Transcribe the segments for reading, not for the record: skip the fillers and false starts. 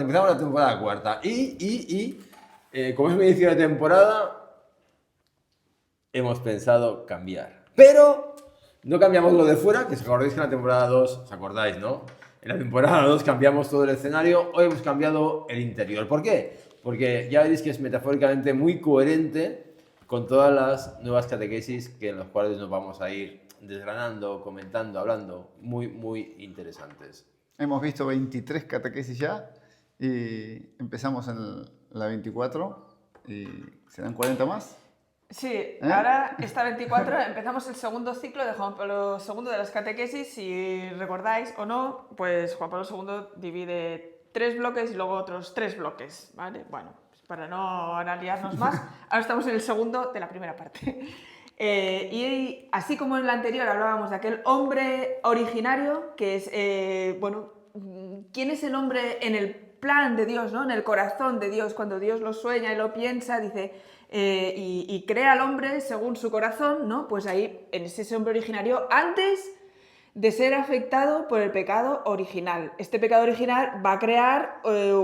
Empezamos la temporada cuarta como es mi inicio de temporada, hemos pensado cambiar. Pero no cambiamos lo de fuera, que os acordáis que en la temporada 2, os acordáis, ¿no? En la temporada 2 cambiamos todo el escenario, hoy hemos cambiado el interior. ¿Por qué? Porque ya veréis que es metafóricamente muy coherente con todas las nuevas catequesis que en las cuales nos vamos a ir desgranando, comentando, hablando, muy interesantes. Hemos visto 23 catequesis ya y empezamos en la 24 y serán 40 más. Sí, ahora esta 24 empezamos el segundo ciclo de Juan Pablo II de las catequesis. Si recordáis o no, pues Juan Pablo II divide 3 bloques y luego otros 3 bloques, ¿vale? Bueno, pues para no liarnos más, ahora estamos en el segundo de la primera parte. Y así como en la anterior hablábamos de aquel hombre originario, que es, ¿quién es el hombre en el plan de Dios, ¿no? En el corazón de Dios? Cuando Dios lo sueña y lo piensa, dice, y crea al hombre según su corazón, ¿no? Pues ahí, en ese hombre originario, antes de ser afectado por el pecado original. Este pecado original va a crear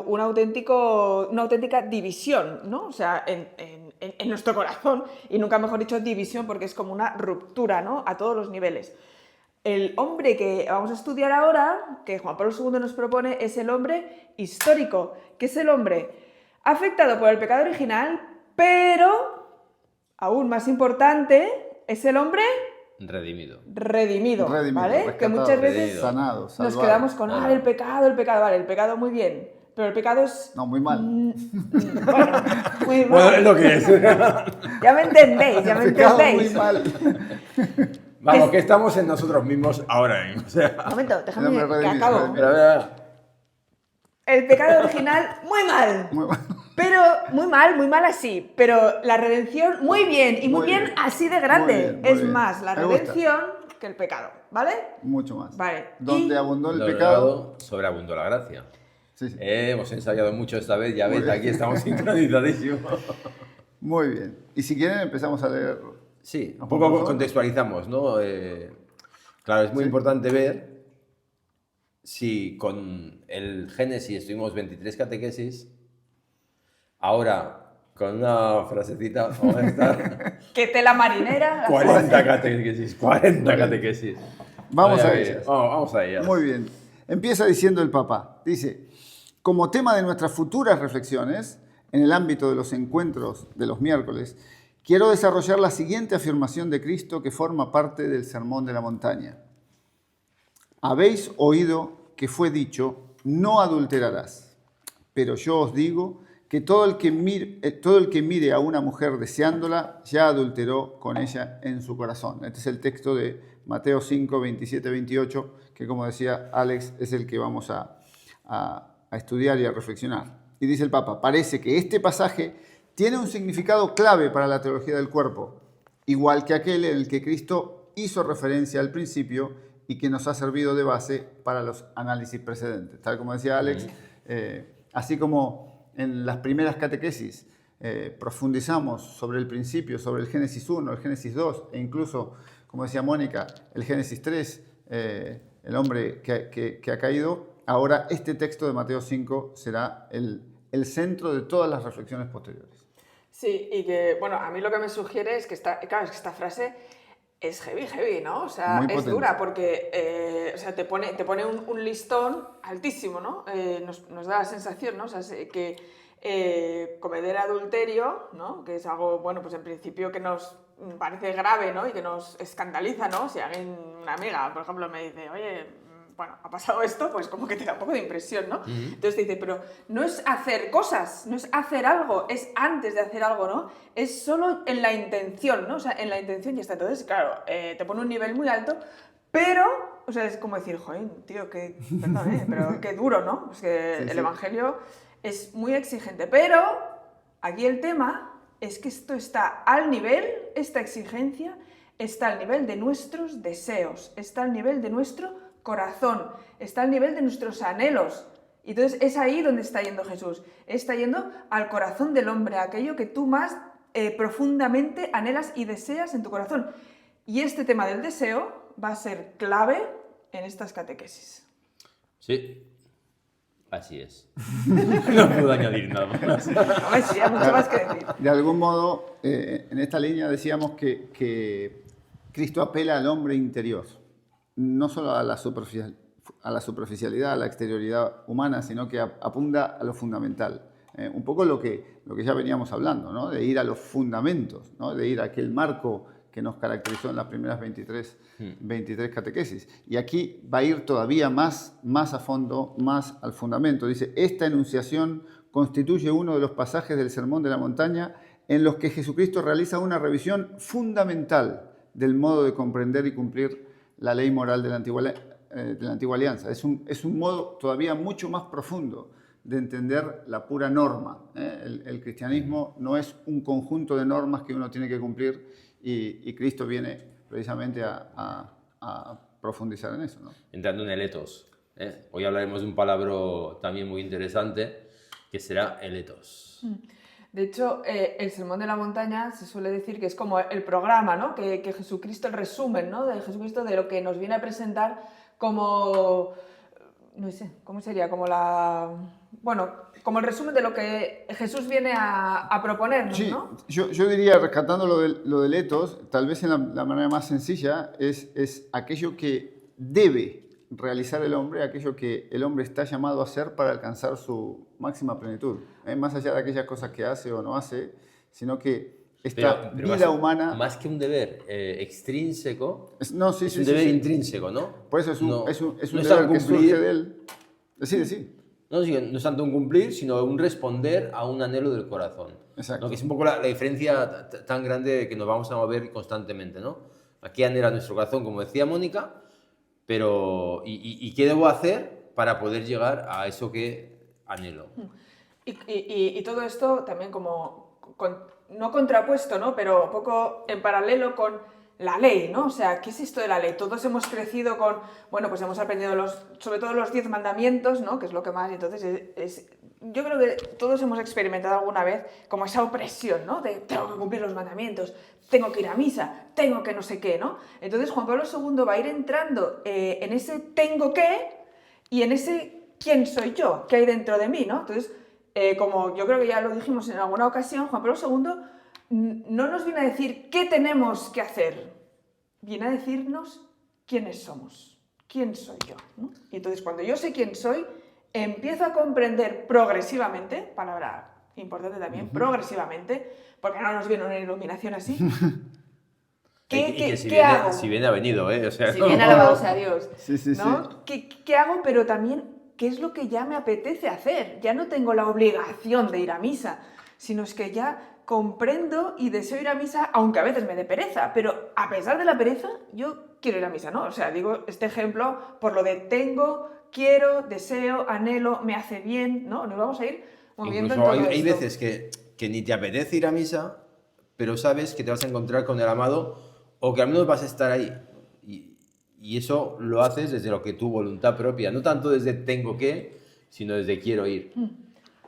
una auténtica división, ¿no? O sea, en nuestro corazón, y nunca mejor dicho división, porque es como una ruptura, ¿no? A todos los niveles. El hombre que vamos a estudiar ahora, que Juan Pablo II nos propone, es el hombre histórico, que es el hombre afectado por el pecado original, pero, aún más importante, es el hombre redimido, ¿vale? Rescatado, que muchas veces sanado, nos quedamos con el pecado, vale, el pecado muy bien, pero el pecado es... No, muy mal. Bueno, muy mal. Bueno, es lo que es. Ya me entendéis, ya me entendéis. Muy mal. Vamos, que estamos en nosotros mismos ahora mismo. O sea, Un momento, déjame No me que redimido, acabo. pero, El pecado original, muy mal. Muy mal. Pero muy mal así. Pero la redención, muy bien. Y muy bien así de grande. Muy bien, muy es bien. más la Me gusta. redención que el pecado, ¿vale? Mucho más. Vale. Donde Y- abundó el lo pecado. logrado, sobreabundó la gracia. Sí, sí. Hemos ensayado mucho esta vez, ya Muy ves, bien. aquí estamos sincronizadísimos. Muy bien. Y si quieren empezamos a leer. Sí, un ¿Nos poco vamos? contextualizamos, ¿no? Claro, es muy Sí. importante ver si con el Génesis estuvimos 23 catequesis, ahora con una frasecita vamos a estar Que tela marinera. 40 catequesis, 40 catequesis. Vamos a ver, ellas. Vamos a ellas. Muy bien. Empieza diciendo el Papa. Dice, como tema de nuestras futuras reflexiones, en el ámbito de los encuentros de los miércoles, quiero desarrollar la siguiente afirmación de Cristo que forma parte del Sermón de la Montaña. Habéis oído que fue dicho, no adulterarás. Pero yo os digo que todo el que mire a una mujer deseándola, ya adulteró con ella en su corazón. Este es el texto de Mateo 5, 27, 28, que como decía Alex, es el que vamos a estudiar y a reflexionar. Y dice el Papa, parece que este pasaje tiene un significado clave para la teología del cuerpo, igual que aquel en el que Cristo hizo referencia al principio y que nos ha servido de base para los análisis precedentes. Tal como decía Alex, así como en las primeras catequesis profundizamos sobre el principio, sobre el Génesis 1, el Génesis 2 e incluso, como decía Mónica, el Génesis 3, el hombre que ha caído, ahora este texto de Mateo 5 será el centro de todas las reflexiones posteriores. Sí, y que, bueno, a mí lo que me sugiere es que esta frase es heavy, ¿no? O sea, Muy es potente. dura porque o sea, te pone un listón altísimo, ¿no? Nos da la sensación, ¿no? O sea, que cometer adulterio, ¿no? Que es algo, bueno, pues en principio que nos parece grave, ¿no? Y que nos escandaliza, ¿no? Si alguien, una amiga, por ejemplo, me dice, oye, bueno, ha pasado esto, pues como que te da un poco de impresión, ¿no? Entonces te dice, pero no es hacer cosas, no es hacer algo, es antes de hacer algo, ¿no? Es solo en la intención, ¿no? O sea, en la intención ya está. Entonces, claro, te pone un nivel muy alto, pero, o sea, es como decir, joder, tío, perdón, pero qué duro, ¿no? Es que Sí, el sí. Evangelio es muy exigente, pero aquí el tema es que esto está al nivel, esta exigencia está al nivel de nuestros deseos, está al nivel de nuestro corazón, está al nivel de nuestros anhelos. Y entonces es ahí donde está yendo Jesús. Está yendo al corazón del hombre, aquello que tú más profundamente anhelas y deseas en tu corazón. Y este tema del deseo va a ser clave en estas catequesis. Sí. Así es. No puedo añadir nada más. Hombre, sí, hay mucho más que decir. De algún modo, en esta línea decíamos que Cristo apela al hombre interior, no solo a la superficialidad, a la exterioridad humana, sino que apunta a lo fundamental. Un poco lo que ya veníamos hablando, ¿no? De ir a los fundamentos, ¿no? De ir a aquel marco que nos caracterizó en las primeras 23 catequesis. Y aquí va a ir todavía más a fondo, más al fundamento. Dice, esta enunciación constituye uno de los pasajes del Sermón de la Montaña en los que Jesucristo realiza una revisión fundamental del modo de comprender y cumplir la ley moral de la antigua alianza. Es un modo todavía mucho más profundo de entender la pura norma. El cristianismo no es un conjunto de normas que uno tiene que cumplir y Cristo viene precisamente a profundizar en eso, ¿no? Entrando en el etos. Hoy hablaremos de un palabra también muy interesante que será el etos. De hecho, el Sermón de la Montaña se suele decir que es como el programa, ¿no? Que Jesucristo, el resumen, ¿no? De Jesucristo, de lo que nos viene a presentar como, no sé, ¿cómo sería? Como como el resumen de lo que Jesús viene a proponernos, sí, ¿no? Yo diría, rescatando lo del etos, tal vez en la manera más sencilla, es aquello que debe realizar el hombre, aquello que el hombre está llamado a hacer para alcanzar su máxima plenitud. Más allá de aquellas cosas que hace o no hace, sino que esta pero vida humana... Más que un deber extrínseco, es un deber intrínseco, ¿no? Por eso es un no deber que surge de él. Sí. No es tanto un cumplir, sino un responder a un anhelo del corazón. Exacto. ¿No? Que es un poco la diferencia tan grande que nos vamos a mover constantemente, ¿no? Aquí anhela nuestro corazón, como decía Mónica, pero ¿y qué debo hacer para poder llegar a eso que anhelo? Y todo esto también como, no contrapuesto, ¿no? Pero un poco en paralelo con la ley, ¿no? O sea, ¿qué es esto de la ley? Todos hemos crecido con, bueno, pues hemos aprendido sobre todo los 10 mandamientos, ¿no? Que es lo que más, entonces yo creo que todos hemos experimentado alguna vez como esa opresión, ¿no? De tengo que cumplir los mandamientos, tengo que ir a misa, tengo que no sé qué, ¿no? Entonces Juan Pablo II va a ir entrando en ese tengo que y en ese quién soy yo, qué hay dentro de mí, ¿no? Entonces, como yo creo que ya lo dijimos en alguna ocasión, Juan Pablo II no nos viene a decir qué tenemos que hacer, viene a decirnos quiénes somos, quién soy yo, ¿no? Y entonces cuando yo sé quién soy, empiezo a comprender progresivamente, palabra importante también, progresivamente, porque no nos viene una iluminación así. ¿Qué hago? Si bien ha venido, o sea, si bien alabado sea Dios, Sí. ¿no? ¿Qué hago? Pero también, ¿qué es lo que ya me apetece hacer? Ya no tengo la obligación de ir a misa, sino es que ya comprendo y deseo ir a misa, aunque a veces me dé pereza, pero a pesar de la pereza, yo quiero ir a misa, ¿no? O sea, digo este ejemplo por lo de tengo, quiero, deseo, anhelo, me hace bien, ¿no? Nos vamos a ir moviendo incluso en todo hay esto. veces que ni te apetece ir a misa, pero sabes que te vas a encontrar con el amado o que al menos vas a estar ahí. Y eso lo haces desde lo que tu voluntad propia, no tanto desde tengo que, sino desde quiero ir.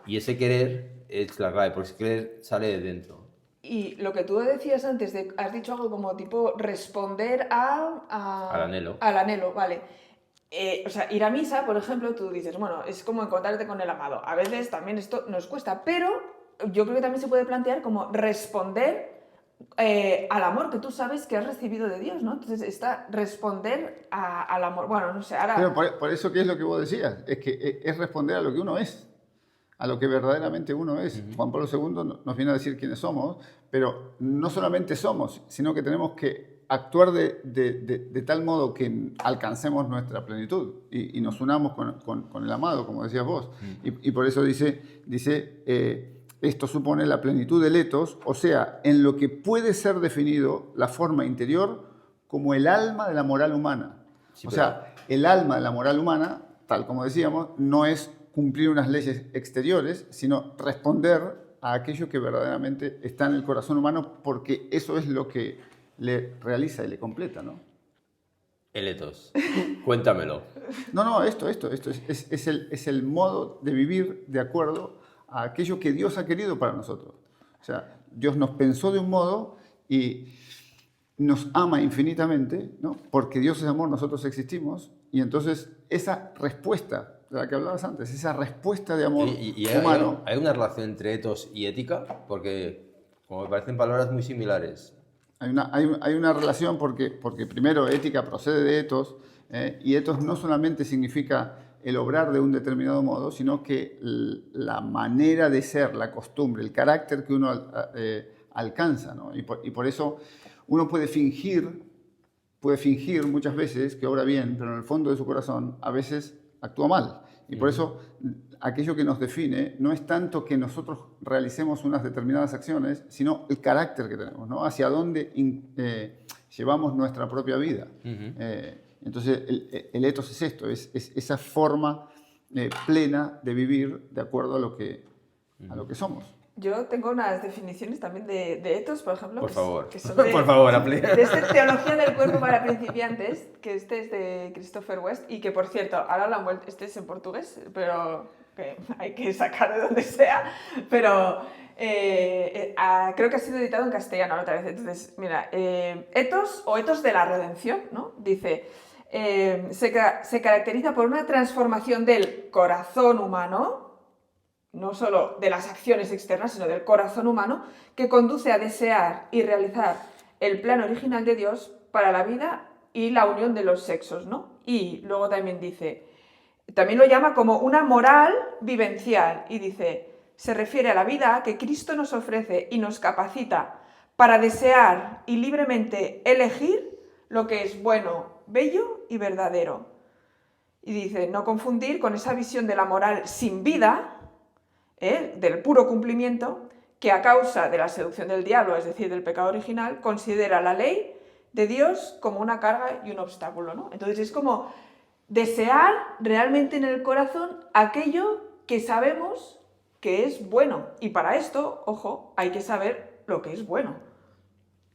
Y ese querer es la clave, porque ese querer sale de dentro. Y lo que tú decías antes, has dicho algo como tipo responder al anhelo. Al anhelo, vale. O sea, ir a misa, por ejemplo, tú dices, bueno, es como encontrarte con el amado. A veces también esto nos cuesta, pero yo creo que también se puede plantear como responder al amor que tú sabes que has recibido de Dios, ¿no? Entonces está responder al amor. Bueno, no sé, ahora... Pero por eso, ¿qué es lo que vos decías? Es que es responder a lo que uno es, a lo que verdaderamente uno es. Juan Pablo II nos viene a decir quiénes somos, pero no solamente somos, sino que tenemos que actuar de tal modo que alcancemos nuestra plenitud y nos unamos con el amado, como decías vos. Y por eso dice esto supone la plenitud del etos, o sea, en lo que puede ser definido la forma interior como el alma de la moral humana. Sí, o sea, el alma de la moral humana, tal como decíamos, no es cumplir unas leyes exteriores, sino responder a aquello que verdaderamente está en el corazón humano, porque eso es lo que le realiza y le completa, ¿no? El etos. Cuéntamelo. No, esto es el modo de vivir de acuerdo a aquello que Dios ha querido para nosotros. O sea, Dios nos pensó de un modo y nos ama infinitamente, ¿no? Porque Dios es amor, nosotros existimos, y entonces esa respuesta de la que hablabas antes, esa respuesta de amor Y humano. hay una relación entre ethos y ética, porque como me parecen palabras muy similares. Hay una relación porque primero ética procede de ethos, y ethos no solamente significa el obrar de un determinado modo, sino que la manera de ser, la costumbre, el carácter que uno alcanza, ¿no? Y por eso uno puede fingir muchas veces que obra bien, pero en el fondo de su corazón a veces actúa mal. Y por eso aquello que nos define no es tanto que nosotros realicemos unas determinadas acciones, sino el carácter que tenemos, ¿no? Hacia dónde llevamos nuestra propia vida. Entonces el ethos es esto, es esa forma plena de vivir de acuerdo a lo que somos. Yo tengo unas definiciones también de ethos, por ejemplo. Por favor, que son de, por favor, aplica. de esta Teología del Cuerpo para Principiantes, que este es de Christopher West, y que, por cierto, ahora lo han vuelto, este es en portugués, pero que hay que sacar de donde sea, pero creo que ha sido editado en castellano otra vez. Entonces, mira, ethos o ethos de la redención, ¿no? Dice, se caracteriza por una transformación del corazón humano, no solo de las acciones externas, sino del corazón humano, que conduce a desear y realizar el plan original de Dios para la vida y la unión de los sexos, ¿no? Y luego también dice, también lo llama como una moral vivencial, y dice, se refiere a la vida que Cristo nos ofrece y nos capacita para desear y libremente elegir lo que es bueno, bello y verdadero. Y dice, no confundir con esa visión de la moral sin vida, del puro cumplimiento, que a causa de la seducción del diablo, es decir, del pecado original, considera la ley de Dios como una carga y un obstáculo, ¿no? Entonces es como desear realmente en el corazón aquello que sabemos que es bueno. Y para esto, ojo, hay que saber lo que es bueno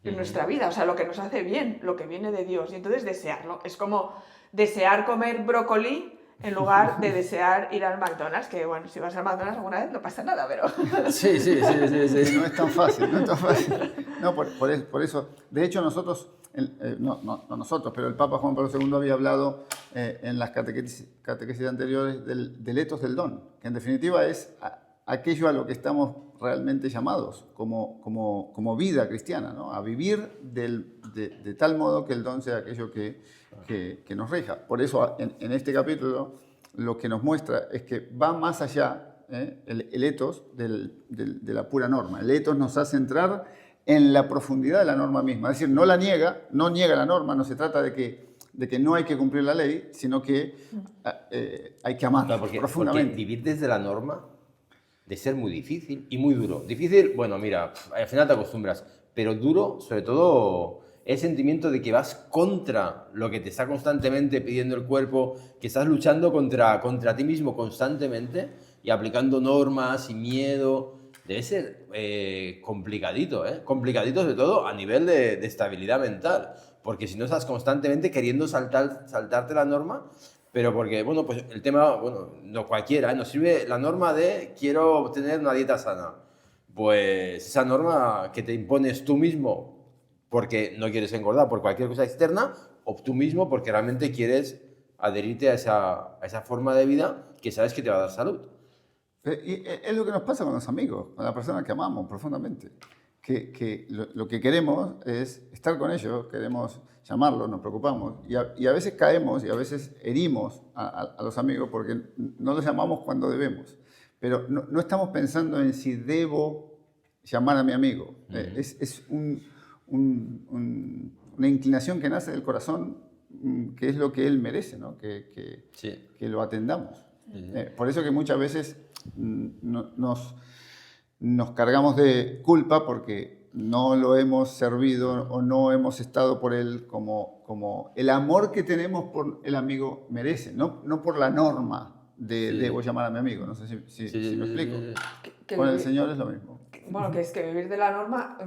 en nuestra vida, o sea, lo que nos hace bien, lo que viene de Dios. Y entonces desearlo. Es como desear comer brócoli en lugar de desear ir al McDonald's, que bueno, si vas al McDonald's alguna vez no pasa nada, pero... Sí. No es tan fácil, no es tan fácil. No, por eso, de hecho nosotros, no nosotros, pero el Papa Juan Pablo II había hablado en las catequesis anteriores del ethos del don, que en definitiva es aquello a lo que estamos realmente llamados como vida cristiana, ¿no? A vivir de tal modo que el don sea aquello que nos rija. Por eso en este capítulo lo que nos muestra es que va más allá el ethos de la pura norma. El ethos nos hace entrar en la profundidad de la norma misma. Es decir, no niega la norma, no se trata de que no hay que cumplir la ley, sino que hay que amarla profundamente. Porque vivir desde la norma de ser muy difícil y muy duro. Difícil, bueno, mira, al final te acostumbras, pero duro, sobre todo, el sentimiento de que vas contra lo que te está constantemente pidiendo el cuerpo, que estás luchando contra ti mismo constantemente y aplicando normas y miedo. Debe ser complicadito, ¿eh? Complicadito sobre todo a nivel de estabilidad mental, porque si no estás constantemente queriendo saltarte la norma, pero porque, bueno, pues el tema, bueno, no cualquiera, ¿eh? Nos sirve la norma de quiero tener una dieta sana. Pues esa norma que te impones tú mismo porque no quieres engordar por cualquier cosa externa, o tú mismo porque realmente quieres adherirte a esa forma de vida que sabes que te va a dar salud. Y es lo que nos pasa con los amigos, con las personas que amamos profundamente. Que lo que queremos es estar con ellos, queremos llamarlos, nos preocupamos. Y a veces caemos y a veces herimos a los amigos porque no los llamamos cuando debemos. Pero no estamos pensando en si debo llamar a mi amigo. Es una inclinación que nace del corazón, que es lo que él merece, ¿no? Que lo atendamos. Por eso que muchas veces nos cargamos de culpa porque no lo hemos servido o no hemos estado por él como el amor que tenemos por el amigo merece, no por la norma de debo llamar a mi amigo. No sé si me explico. Con el Señor es lo mismo. Bueno, que es que vivir de la norma,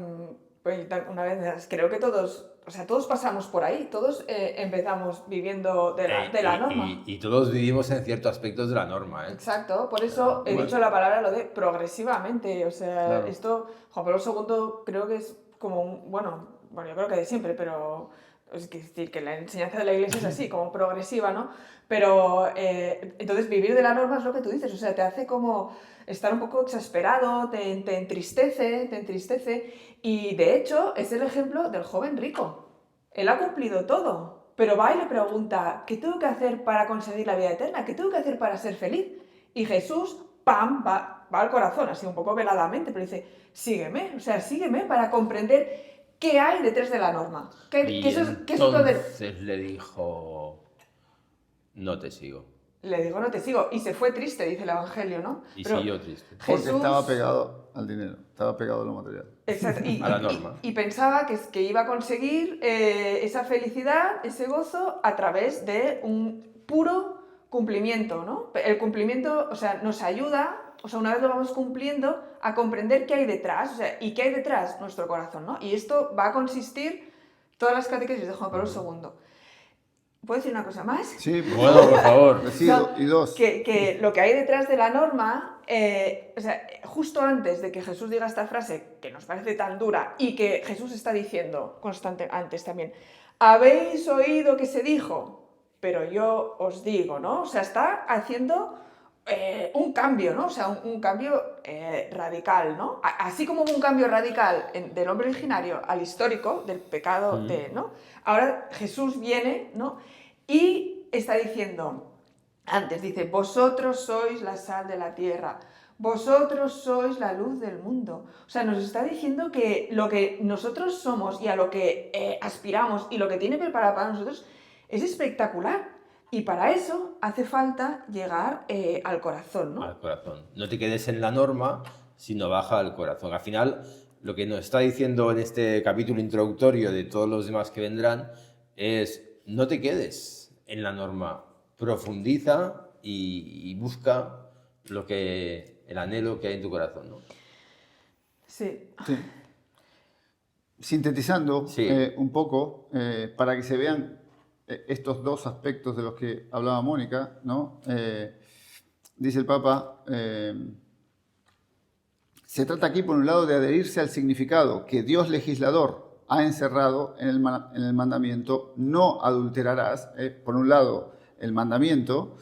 pues una vez, creo que todos pasamos por ahí, todos empezamos viviendo de la norma. Y todos vivimos en ciertos aspectos de la norma, ¿eh? Exacto, por eso he dicho la palabra lo de progresivamente, o sea, claro. Esto, Juan Pablo II creo que es como bueno, yo creo que de siempre, pero Es decir, que la enseñanza de la Iglesia es así, como progresiva, ¿no? Pero entonces vivir de la norma es lo que tú dices, o sea, te hace como estar un poco exasperado, te entristece, y de hecho es el ejemplo del joven rico. Él ha cumplido todo, pero va y le pregunta, ¿qué tengo que hacer para conseguir la vida eterna? ¿Qué tengo que hacer para ser feliz? Y Jesús, ¡pam!, va al corazón, así un poco veladamente, pero dice, sígueme, o sea, sígueme para comprender qué hay detrás de la norma. Y ¿Qué es lo de...? entonces le dijo, no te sigo. Le digo, no te sigo. Y se fue triste, dice el Evangelio, ¿no? Y Pero siguió triste. Porque Jesús... estaba pegado al dinero, estaba pegado a lo material. Exacto, A la norma. y pensaba que iba a conseguir esa felicidad, ese gozo, a través de un puro cumplimiento, ¿no? El cumplimiento, o sea, nos ayuda, o sea, una vez lo vamos cumpliendo, a comprender qué hay detrás, o sea, y qué hay detrás nuestro corazón, ¿no? Y esto va a consistir todas las catequesis de Juan Pablo II. ¿Puedo decir una cosa más? Sí, Bueno, por favor. Decido, y dos. Que lo que hay detrás de la norma, o sea, justo antes de que Jesús diga esta frase, que nos parece tan dura, y que Jesús está diciendo constante antes también, habéis oído que se dijo, pero yo os digo, ¿no? O sea, está haciendo un cambio, ¿no? O sea, un cambio radical, ¿no? Así como hubo un cambio radical del hombre originario al histórico, del pecado, ¿no? Ahora Jesús viene, ¿no? Y está diciendo, antes dice, vosotros sois la sal de la tierra, vosotros sois la luz del mundo. O sea, nos está diciendo que lo que nosotros somos y a lo que aspiramos y lo que tiene preparado para nosotros es espectacular. Y para eso hace falta llegar al corazón, ¿no? Al corazón. No te quedes en la norma, sino baja al corazón. Al final, lo que nos está diciendo en este capítulo introductorio de todos los demás que vendrán es, no te quedes en la norma, profundiza y busca el anhelo que hay en tu corazón, ¿no? Sí. Sí. Sintetizando Sí. un poco, para que se vean estos dos aspectos de los que hablaba Mónica, ¿no? Dice el Papa, se trata aquí por un lado de adherirse al significado que Dios legislador ha encerrado en el mandamiento no adulterarás, por un lado el mandamiento,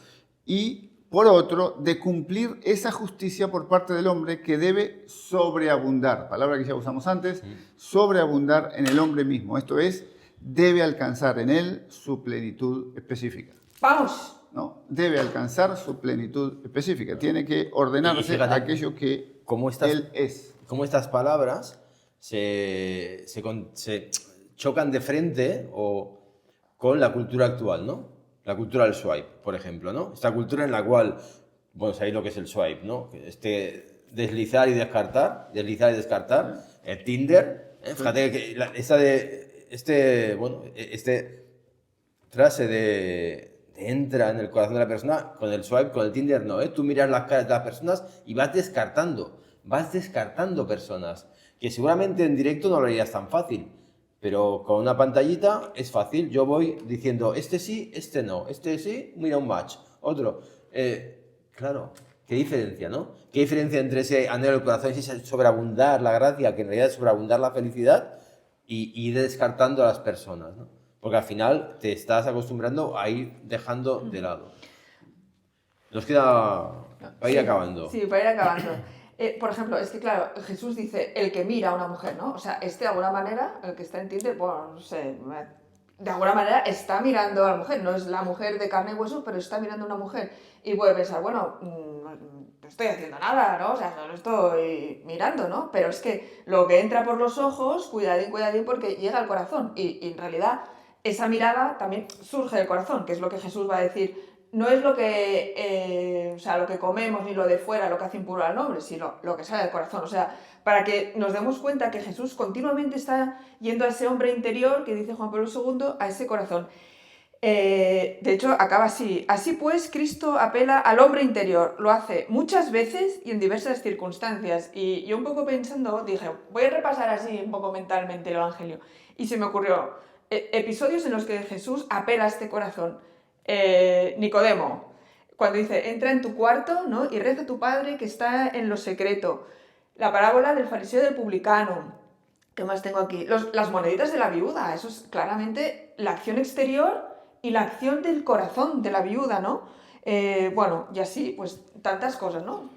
y por otro de cumplir esa justicia por parte del hombre que debe sobreabundar, palabra que ya usamos antes, sobreabundar en el hombre mismo, esto es, debe alcanzar en él su plenitud específica. ¡Vamos! ¿No? Debe alcanzar su plenitud específica. Tiene que ordenarse fíjate, aquello que él es. Cómo estas palabras se chocan de frente con la cultura actual, ¿no? La cultura del swipe, por ejemplo, ¿no? Esta cultura en la cual, bueno, sabéis lo que es el swipe, ¿no? Deslizar y descartar, el Tinder, fíjate que frase de entra en el corazón de la persona, con el swipe, con el Tinder no, tú miras las caras de las personas y vas descartando personas, que seguramente en directo no lo harías tan fácil, pero con una pantallita es fácil, yo voy diciendo, este sí, este no, este sí, mira un match, otro, claro, qué diferencia, ¿no? Qué diferencia entre ese anhelo del corazón y ese sobreabundar la gracia, que en realidad es sobreabundar la felicidad, y ir descartando a las personas, ¿no? Porque al final te estás acostumbrando a ir dejando de lado. Nos queda para ir acabando. Sí, para ir acabando. Por ejemplo, es que claro, Jesús dice, el que mira a una mujer, ¿no? O sea, de alguna manera, el que está en Tinder, bueno, no sé, de alguna manera está mirando a la mujer, no es la mujer de carne y hueso, pero está mirando a una mujer. Y puede pensar, bueno, no estoy haciendo nada, ¿no? O sea, solo estoy mirando, ¿no? Pero es que lo que entra por los ojos, cuidadín, porque llega al corazón. Y en realidad, esa mirada también surge del corazón, que es lo que Jesús va a decir. No es lo que, lo que comemos ni lo de fuera lo que hace impuro al hombre, sino lo que sale del corazón. O sea, para que nos demos cuenta que Jesús continuamente está yendo a ese hombre interior, que dice Juan Pablo II, a ese corazón. De hecho, acaba así. Así pues, Cristo apela al hombre interior. Lo hace muchas veces y en diversas circunstancias. Y yo un poco pensando, dije, voy a repasar así un poco mentalmente el Evangelio. Y se me ocurrió episodios en los que Jesús apela a este corazón. Nicodemo, cuando dice, entra en tu cuarto, ¿no? Y reza a tu padre que está en lo secreto. La parábola del fariseo y del publicano. ¿Qué más tengo aquí? Las moneditas de la viuda, eso es claramente la acción exterior y la acción del corazón de la viuda, ¿no? Bueno, y así, pues tantas cosas, ¿no?